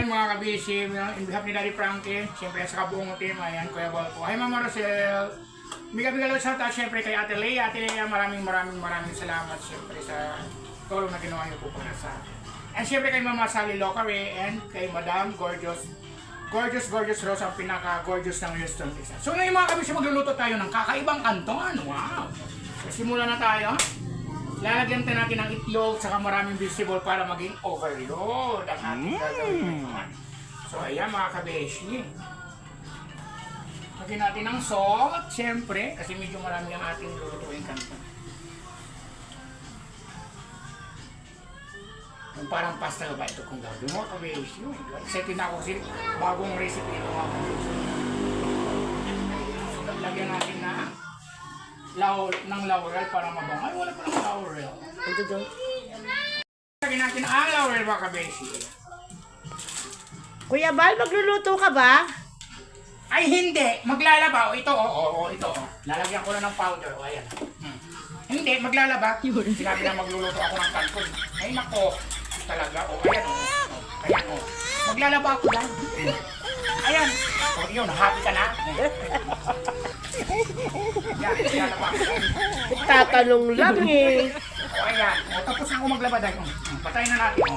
morning mga kabisi. In behalf ni Daddy Frankie, siyempre sa kabuong team, ayan, Kuya Walpo. Hi Mama Rosel. Biga-biga lang sa taas, siyempre kay Ate Leia. Ate Leia, maraming salamat siyempre sa tulong na ginawa niyo po para sa akin. And siyempre kay Mama Sally Locare and kay Madam Gorgeous Rose, ang pinaka-gorgeous ng Houston, Texas. So ngayon mga kabisi, magluluto tayo ng kakaibang kanton. Wow! So, simulan na tayo. Lalagyan tayo natin ng itlog saka maraming vegetable para maging overload ang ating gagawin. So ayan mga kabeshi. Lagyan natin ng salt, siyempre, kasi medyo marami ang ating lulutuin kanto. Yung parang pasta ba ito kung gagawin mo kabeshi. Excited na ako kasi bagong recipe ng mga kabeshi. So lagyan natin na ng laurel para mabango. Ay, wala pa ng laurel. Ito doon. Lagyan natin ang laurel mga kabeshi. Kuya Bal, magluluto ka ba? Ay, hindi. Maglalaba. O, ito, ito. Lalagyan ko na ng powder. O, ayan. Hindi, maglalaba. Sinabi na magluluto ako ng kanton. Ay, nako. Talaga. O, ayan. Ayan, o. Maglalaba ako lang. Ayan. O, yun. Happy ka na? Yan, maglalaba ako. Tatanong lang eh. O, ayan. O, tapos ako maglaba dahil. Patayin na natin. O.